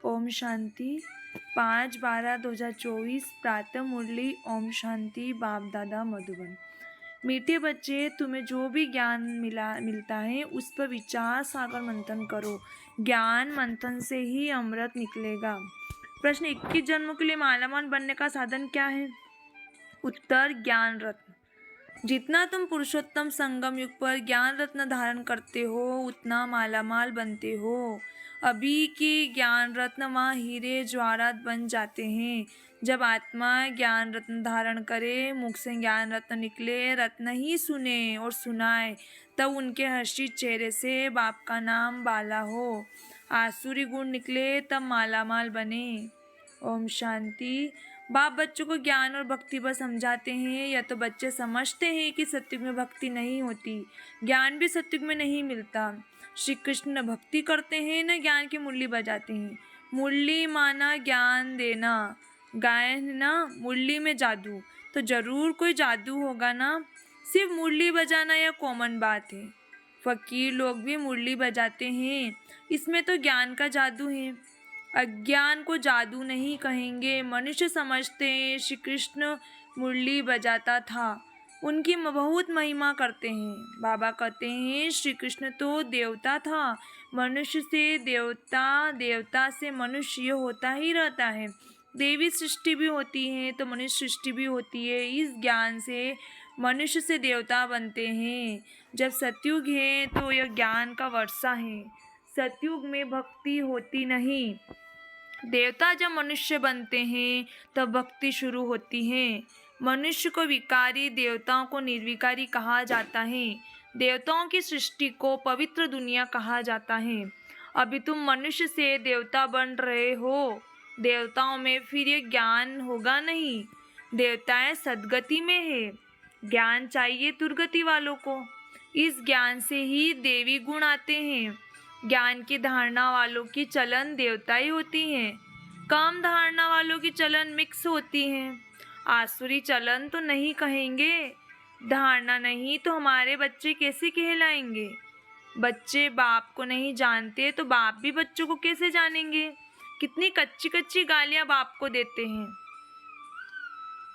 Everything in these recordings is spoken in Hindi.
ओम शांति। 5/12/2024 प्रातः मुरली। ओम शांति। बाप दादा मधुबन। मीठे बच्चे, तुम्हें जो भी ज्ञान मिलता है उस पर विचार सागर मंथन करो। ज्ञान मंथन से ही अमृत निकलेगा। प्रश्न 21 जन्मों के लिए मालामाल बनने का साधन क्या है? उत्तर, ज्ञान रत्न। जितना तुम पुरुषोत्तम संगम युग पर ज्ञान रत्न धारण करते हो उतना मालामाल बनते हो। अभी के ज्ञान रत्न वहाँ हीरे ज्वारात बन जाते हैं। जब आत्मा ज्ञान रत्न धारण करे, मुख से ज्ञान रत्न निकले, रत्न ही सुने और सुनाए, तब उनके हर्षित चेहरे से बाप का नाम बाला हो। आसुरी गुण निकले तब मालामाल बने। ओम शांति। बाप बच्चों को ज्ञान और भक्ति पर समझाते हैं। या तो बच्चे समझते हैं कि सत्युग में भक्ति नहीं होती, ज्ञान भी सत्युग में नहीं मिलता। श्री कृष्ण न भक्ति करते हैं न ज्ञान की मुरली बजाते हैं। मुरली माना ज्ञान देना, गायन ना मुरली में जादू, तो जरूर कोई जादू होगा ना। सिर्फ मुरली बजाना यह कॉमन बात है। फकीर लोग भी मुरली बजाते हैं, इसमें तो ज्ञान का जादू है। अज्ञान को जादू नहीं कहेंगे। मनुष्य समझते हैं श्री कृष्ण मुरली बजाता था, उनकी बहुत महिमा करते हैं। बाबा कहते हैं श्री कृष्ण तो देवता था, मनुष्य से देवता, देवता से मनुष्य होता ही रहता है। देवी सृष्टि भी होती है तो मनुष्य सृष्टि भी होती है। इस ज्ञान से मनुष्य से देवता बनते हैं। जब सतयुग है तो यह ज्ञान का वर्षा है। सतयुग में भक्ति होती नहीं। देवता जब मनुष्य बनते हैं तब भक्ति शुरू होती है। मनुष्य को विकारी, देवताओं को निर्विकारी कहा जाता है। देवताओं की सृष्टि को पवित्र दुनिया कहा जाता है। अभी तुम मनुष्य से देवता बन रहे हो। देवताओं में फिर ये ज्ञान होगा नहीं। देवताएं सद्गति में है, ज्ञान चाहिए दुर्गति वालों को। इस ज्ञान से ही देवी गुण आते हैं। ज्ञान की धारणा वालों की चलन देवताई होती हैं, कम धारणा वालों की चलन मिक्स होती हैं। आसुरी चलन तो नहीं कहेंगे। धारणा नहीं तो हमारे बच्चे कैसे कहलाएंगे? बच्चे बाप को नहीं जानते तो बाप भी बच्चों को कैसे जानेंगे? कितनी कच्ची कच्ची गालियां बाप को देते हैं।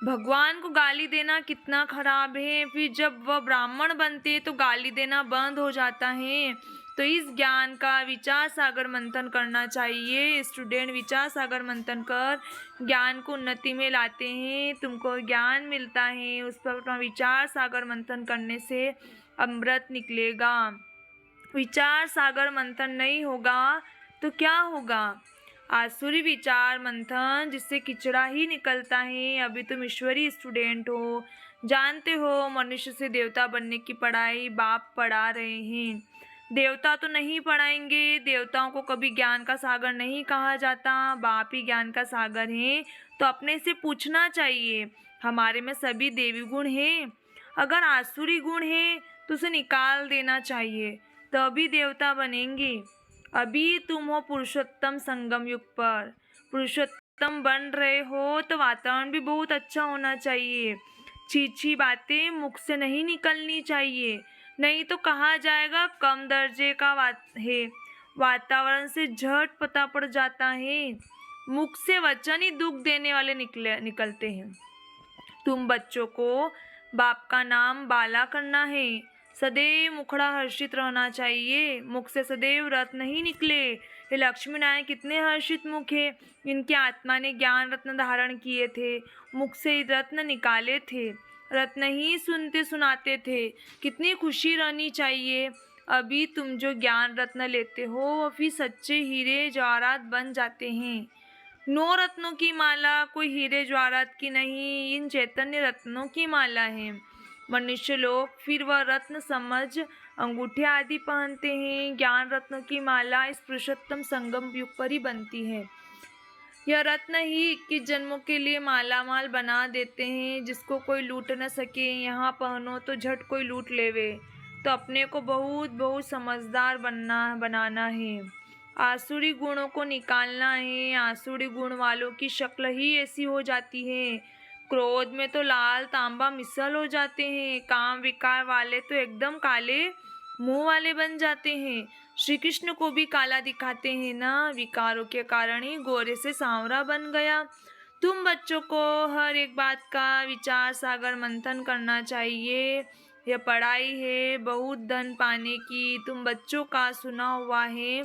भगवान को गाली देना कितना खराब है। फिर जब वह ब्राह्मण बनते तो गाली देना बंद हो जाता है। तो इस ज्ञान का विचार सागर मंथन करना चाहिए। स्टूडेंट विचार सागर मंथन कर ज्ञान को उन्नति में लाते हैं। तुमको ज्ञान मिलता है, उस पर अपना विचार सागर मंथन करने से अमृत निकलेगा। विचार सागर मंथन नहीं होगा तो क्या होगा? आसुरी विचार मंथन जिससे किचड़ा ही निकलता है। अभी तुम ईश्वरी स्टूडेंट हो, जानते हो मनुष्य से देवता बनने की पढ़ाई बाप पढ़ा रहे हैं। देवता तो नहीं पढ़ाएंगे। देवताओं को कभी ज्ञान का सागर नहीं कहा जाता, बाप ही ज्ञान का सागर है। तो अपने से पूछना चाहिए, हमारे में सभी देवी गुण हैं? अगर आसुरी गुण है तो उसे निकाल देना चाहिए, तभी देवता बनेंगे। अभी तुम हो पुरुषोत्तम संगम युग पर, पुरुषोत्तम बन रहे हो तो वातावरण भी बहुत अच्छा होना चाहिए। छी बातें मुख से नहीं निकलनी चाहिए, नहीं तो कहा जाएगा कम दर्जे का है। वातावरण से झट पता पड़ जाता है। मुख से वचन ही दुख देने वाले निकलते हैं। तुम बच्चों को बाप का नाम बाला करना है। सदैव मुखड़ा हर्षित रहना चाहिए। मुख से सदैव रत्न नहीं निकले। ये लक्ष्मी नारायण कितने हर्षित मुख है। इनकी आत्मा ने ज्ञान रत्न धारण किए थे, मुख से रत्न निकाले थे, रत्न ही सुनते सुनाते थे। कितनी खुशी रहनी चाहिए। अभी तुम जो ज्ञान रत्न लेते हो वो फिर सच्चे हीरे जवाहरात बन जाते हैं। 9 रत्नों की माला कोई हीरे ज्वारात की नहीं, इन चैतन्य रत्नों की माला है। मनुष्य लोग फिर वह रत्न समझ अंगूठे आदि पहनते हैं। ज्ञान रत्नों की माला इस पुरुषोत्तम संगम युग पर ही बनती है। यह रत्न ही 21 जन्मों के लिए मालामाल बना देते हैं। जिसको कोई लूट न सके, यहाँ पहनो तो झट कोई लूट लेवे। तो अपने को बहुत बहुत समझदार बनाना है। आसुरी गुणों को निकालना है। आसुरी गुण वालों की शक्ल ही ऐसी हो जाती है। क्रोध में तो लाल तांबा मिसल हो जाते हैं। काम विकार वाले तो एकदम काले मुंह वाले बन जाते हैं। श्री कृष्ण को भी काला दिखाते हैं ना, विकारों के कारण ही गोरे से सांवरा बन गया। तुम बच्चों को हर एक बात का विचार सागर मंथन करना चाहिए। यह पढ़ाई है बहुत धन पाने की, तुम बच्चों का सुना हुआ है।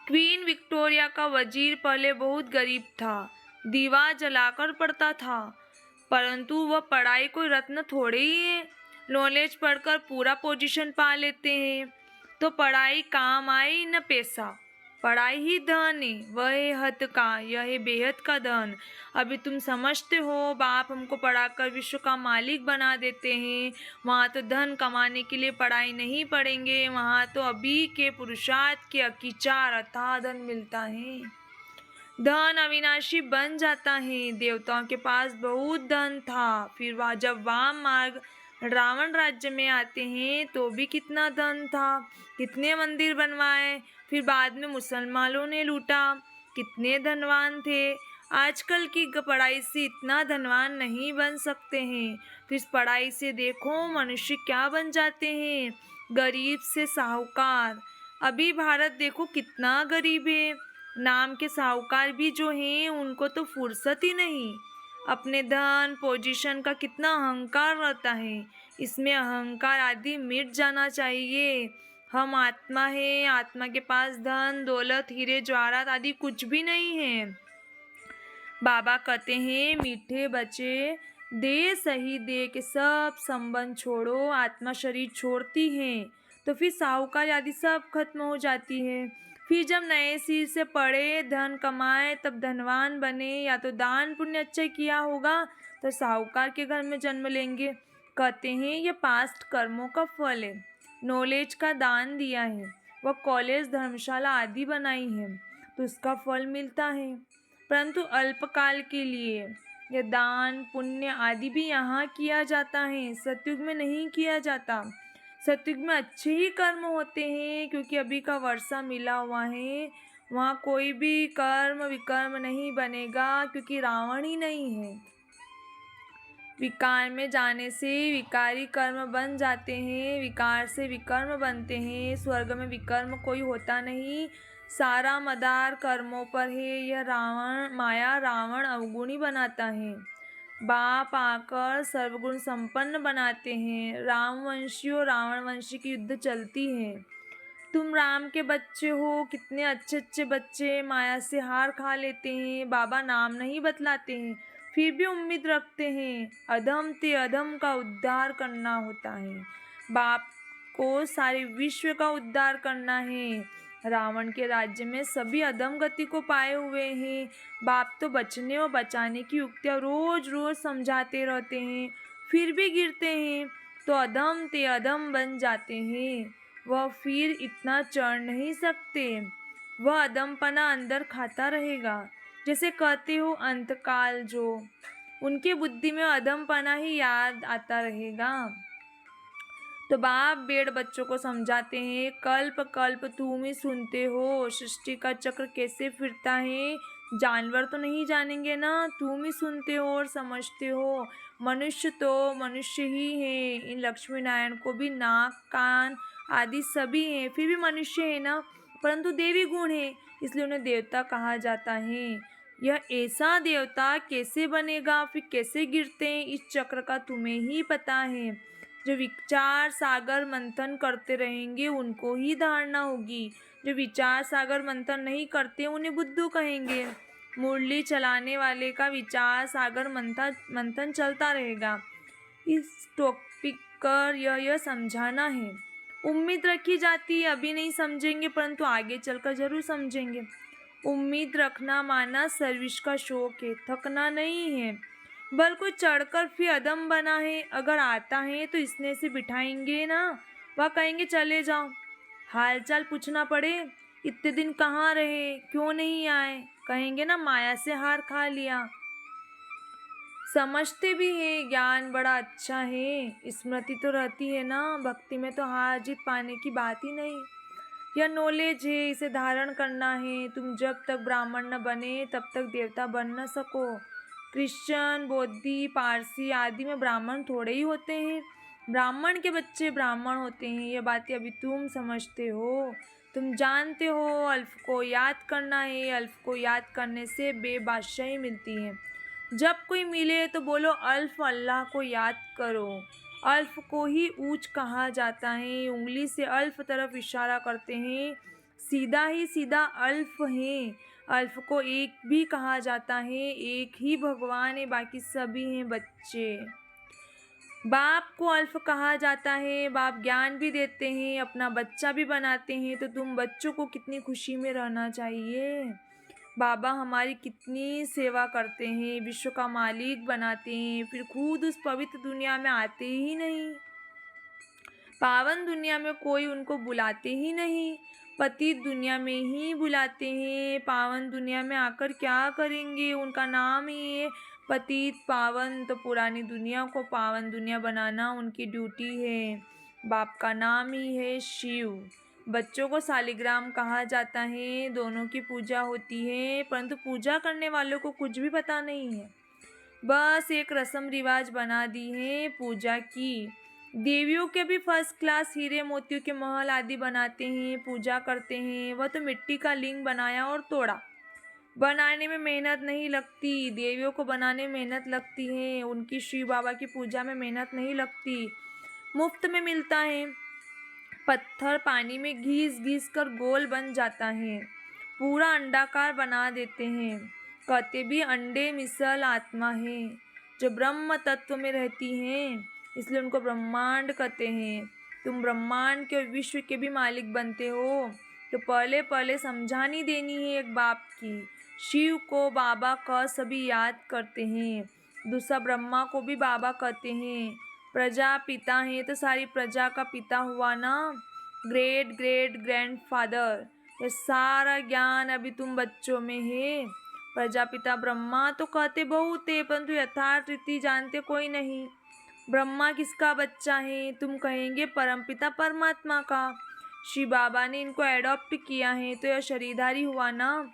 क्वीन विक्टोरिया का वजीर पहले बहुत गरीब था, दीवा जलाकर पढ़ता था, परंतु वह पढ़ाई कोई रत्न थोड़े ही है। नॉलेज पढ़कर पूरा पोजीशन पा लेते हैं। तो पढ़ाई काम आई न पैसा, पढ़ाई ही धन है, वह है हद का, यह है बेहद का धन। अभी तुम समझते हो बाप हमको पढ़ाकर विश्व का मालिक बना देते हैं। वहाँ तो धन कमाने के लिए पढ़ाई नहीं पढ़ेंगे, वहाँ तो अभी के पुरुषार्थ के अकिचार अथाह धन मिलता है। धन अविनाशी बन जाता है। देवताओं के पास बहुत धन था, फिर वह जब वाम मार्ग रावण राज्य में आते हैं तो भी कितना धन था, कितने मंदिर बनवाए, फिर बाद में मुसलमानों ने लूटा, कितने धनवान थे। आजकल की पढ़ाई से इतना धनवान नहीं बन सकते हैं। तो इस पढ़ाई से देखो मनुष्य क्या बन जाते हैं, गरीब से साहूकार। अभी भारत देखो कितना गरीब है, नाम के साहूकार भी जो हैं उनको तो फुर्सत ही नहीं। अपने धन पोजीशन का कितना अहंकार रहता है, इसमें अहंकार आदि मिट जाना चाहिए। हम आत्मा है, आत्मा के पास धन दौलत हीरे जवाहरात आदि कुछ भी नहीं है। बाबा कहते हैं मीठे बच्चे, दे सही दे के सब संबंध छोड़ो, आत्मा शरीर छोड़ती है तो फिर साहूकार आदि सब खत्म हो जाती है। फिर जब नए सिर से पढ़े धन कमाए तब धनवान बने, या तो दान पुण्य अच्छा किया होगा तो साहूकार के घर में जन्म लेंगे। कहते हैं ये पास्ट कर्मों का फल है। नॉलेज का दान दिया है, वह कॉलेज धर्मशाला आदि बनाई है तो उसका फल मिलता है, परंतु अल्पकाल के लिए। यह दान पुण्य आदि भी यहाँ किया जाता है, सतयुग में नहीं किया जाता। सतयुग में अच्छे ही कर्म होते हैं, क्योंकि अभी का वर्षा मिला हुआ है, वहाँ कोई भी कर्म विकर्म नहीं बनेगा, क्योंकि रावण ही नहीं है। विकार में जाने से विकारी कर्म बन जाते हैं, विकार से विकर्म बनते हैं। स्वर्ग में विकर्म कोई होता नहीं, सारा मदार कर्मों पर है। यह रावण माया रावण अवगुणी बनाता है, बाप आकर सर्वगुण संपन्न बनाते हैं। रामवंशी और रावणवंशी की युद्ध चलती है। तुम राम के बच्चे हो, कितने अच्छे अच्छे बच्चे माया से हार खा लेते हैं। बाबा नाम नहीं बतलाते हैं, फिर भी उम्मीद रखते हैं। अधम ते अधम का उद्धार करना होता है, बाप को सारे विश्व का उद्धार करना है। रावण के राज्य में सभी अधम गति को पाए हुए हैं। बाप तो बचने और बचाने की युक्तियाँ रोज रोज समझाते रहते हैं, फिर भी गिरते हैं तो अधम ते अधम बन जाते हैं। वह फिर इतना चढ़ नहीं सकते, वह अधमपना अंदर खाता रहेगा। जैसे कहते हो अंतकाल, जो उनके बुद्धि में अधमपना ही याद आता रहेगा। तो बाप बेड़ बच्चों को समझाते हैं, कल्प कल्प तुम ही सुनते हो सृष्टि का चक्र कैसे फिरता है, जानवर तो नहीं जानेंगे ना, तुम ही सुनते हो और समझते हो। मनुष्य तो मनुष्य ही है, इन लक्ष्मी नारायण को भी नाक कान आदि सभी हैं, फिर भी मनुष्य है ना, परंतु देवी गुण है इसलिए उन्हें देवता कहा जाता है। यह ऐसा देवता कैसे बनेगा, फिर कैसे गिरते हैं, इस चक्र का तुम्हें ही पता है। जो विचार सागर मंथन करते रहेंगे उनको ही धारणा होगी, जो विचार सागर मंथन नहीं करते उन्हें बुद्धू कहेंगे। मुरली चलाने वाले का विचार सागर मंथन चलता रहेगा। इस टॉपिक कर यह समझाना है। उम्मीद रखी जाती है, अभी नहीं समझेंगे परंतु आगे चलकर जरूर समझेंगे। उम्मीद रखना माना सर्विस का शौक है, थकना नहीं है। बल को चढ़कर फिर अदम बना है, अगर आता है तो इसने से बिठाएंगे ना, वह कहेंगे चले जाओ। हालचाल पूछना पड़े इतने दिन कहाँ रहे, क्यों नहीं आए, कहेंगे ना माया से हार खा लिया। समझते भी है ज्ञान बड़ा अच्छा है, स्मृति तो रहती है ना, भक्ति में तो हार जीत पाने की बात ही नहीं। यह नॉलेज है, इसे धारण करना है। तुम जब तक ब्राह्मण न बने तब तक देवता बन न सको। क्रिश्चियन बौद्धी पारसी आदि में ब्राह्मण थोड़े ही होते हैं, ब्राह्मण के बच्चे ब्राह्मण होते हैं, ये बातें अभी तुम समझते हो। तुम जानते हो अल्फ को याद करना है, अल्फ को याद करने से बेबादशाही मिलती है। जब कोई मिले तो बोलो अल्फ अल्लाह को याद करो। अल्फ को ही ऊंच कहा जाता है। उंगली से अल्फ तरफ इशारा करते हैं, सीधा ही सीधा अल्फ है। अल्फ को एक भी कहा जाता है, एक ही भगवान है, बाकी सभी हैं बच्चे। बाप को अल्फ कहा जाता है, बाप ज्ञान भी देते हैं, अपना बच्चा भी बनाते हैं, तो तुम बच्चों को कितनी खुशी में रहना चाहिए। बाबा हमारी कितनी सेवा करते हैं, विश्व का मालिक बनाते हैं, फिर खुद उस पवित्र दुनिया में आते ही नहीं। पावन दुनिया में कोई उनको बुलाते ही नहीं, पतित दुनिया में ही बुलाते हैं। पावन दुनिया में आकर क्या करेंगे, उनका नाम ही है पतित पावन, तो पुरानी दुनिया को पावन दुनिया बनाना उनकी ड्यूटी है। बाप का नाम ही है शिव। बच्चों को शालिग्राम कहा जाता है, दोनों की पूजा होती है, परंतु पूजा करने वालों को कुछ भी पता नहीं है, बस एक रस्म रिवाज बना दी है पूजा की। देवियों के भी फर्स्ट क्लास हीरे मोतियों के महल आदि बनाते हैं, पूजा करते हैं। वह तो मिट्टी का लिंग बनाया और तोड़ा, बनाने में मेहनत नहीं लगती। देवियों को बनाने में मेहनत लगती है, उनकी शिव बाबा की पूजा में मेहनत नहीं लगती, मुफ्त में मिलता है। पत्थर पानी में घिस घिस कर गोल बन जाता है, पूरा अंडाकार बना देते हैं। कहते भी अंडे मिसल आत्मा है जो ब्रह्म तत्व में रहती हैं, इसलिए उनको ब्रह्मांड कहते हैं। तुम ब्रह्मांड के और विश्व के भी मालिक बनते हो, तो पहले पहले समझानी देनी है एक बाप की। शिव को बाबा का सभी याद करते हैं, दूसरा ब्रह्मा को भी बाबा कहते हैं। प्रजा पिता है तो सारी प्रजा का पिता हुआ ना, ग्रेट ग्रेट ग्रैंडफादर। ये सारा ज्ञान अभी तुम बच्चों में है। प्रजापिता ब्रह्मा तो कहते बहुत है, परंतु यथार्थ रीति जानते कोई नहीं। ब्रह्मा किसका बच्चा है, तुम कहेंगे परमपिता परमात्मा का। शिव बाबा ने इनको एडॉप्ट किया है, तो यह शरीरधारी हुआ ना,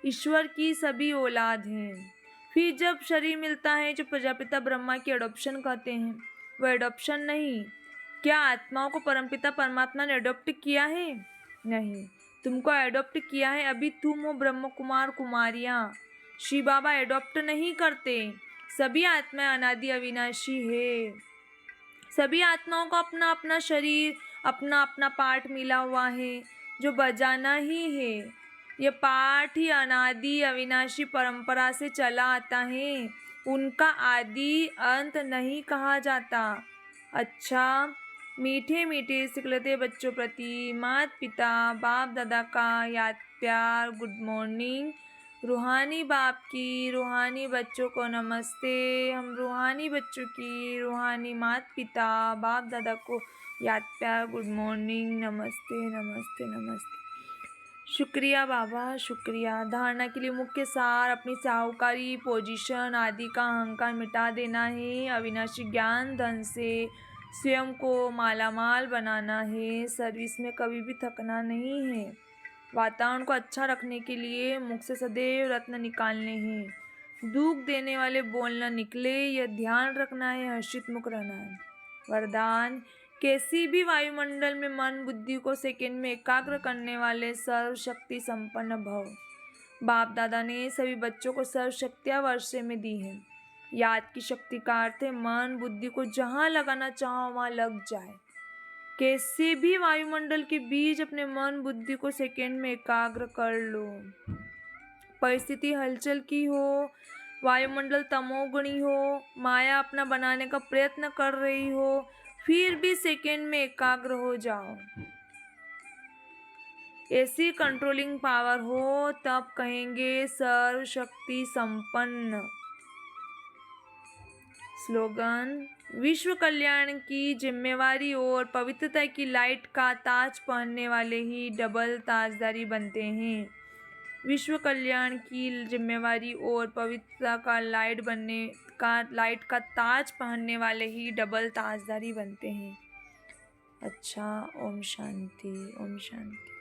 ईश्वर की सभी औलाद हैं। फिर जब शरीर मिलता है जो प्रजापिता ब्रह्मा की एडॉप्शन कहते हैं, वो एडॉप्शन नहीं। क्या आत्माओं को परमपिता परमात्मा ने एडॉप्ट किया है? नहीं, तुमको एडॉप्ट किया है, अभी तुम हो ब्रह्म कुमार कुमारियाँ। शिव बाबा एडॉप्ट नहीं करते, सभी आत्माएं अनादि अविनाशी है। सभी आत्माओं को अपना अपना शरीर, अपना अपना पार्ट मिला हुआ है, जो बजाना ही है। ये पाठ ही अनादि अविनाशी परंपरा से चला आता है, उनका आदि अंत नहीं कहा जाता। अच्छा, मीठे मीठे सिखलते बच्चों प्रति माता पिता बाप दादा का याद प्यार, गुड मॉर्निंग। रूहानी बाप की रूहानी बच्चों को नमस्ते। हम रूहानी बच्चों की रूहानी माता पिता बाप दादा को याद प्यार, गुड मॉर्निंग, नमस्ते नमस्ते नमस्ते। शुक्रिया बाबा, शुक्रिया। धारणा के लिए मुख्य सार, अपनी साहूकारी पोजीशन आदि का अहंकार मिटा देना है, अविनाशी ज्ञान धन से स्वयं को मालामाल बनाना है, सर्विस में कभी भी थकना नहीं है। वातावरण को अच्छा रखने के लिए मुख से सदैव रत्न निकालने हैं, दुख देने वाले बोल न निकले, यह ध्यान रखना है, हर्षित मुख रहना है। वरदान, कैसी भी वायुमंडल में मन बुद्धि को सेकंड में एकाग्र करने वाले सर्वशक्ति संपन्न भव। बाप दादा ने सभी बच्चों को सर्वशक्तियाँ वर्षे में दी हैं। याद की शक्ति का अर्थ है मन बुद्धि को जहाँ लगाना चाहो वहाँ लग जाए। कैसे भी वायुमंडल के बीच अपने मन बुद्धि को सेकंड में एकाग्र कर लो। परिस्थिति हलचल की हो, वायुमंडल तमोगुणी हो, माया अपना बनाने का प्रयत्न कर रही हो, फिर भी सेकंड में एकाग्र हो जाओ। ऐसी कंट्रोलिंग पावर हो तब कहेंगे सर्वशक्ति संपन्न। स्लोगन, विश्व कल्याण की जिम्मेवारी और पवित्रता की लाइट का ताज पहनने वाले ही डबल ताजदारी बनते हैं। विश्व कल्याण की जिम्मेवारी और पवित्रता का लाइट का ताज पहनने वाले ही डबल ताजदारी बनते हैं। अच्छा, ओम शांति, ओम शांति।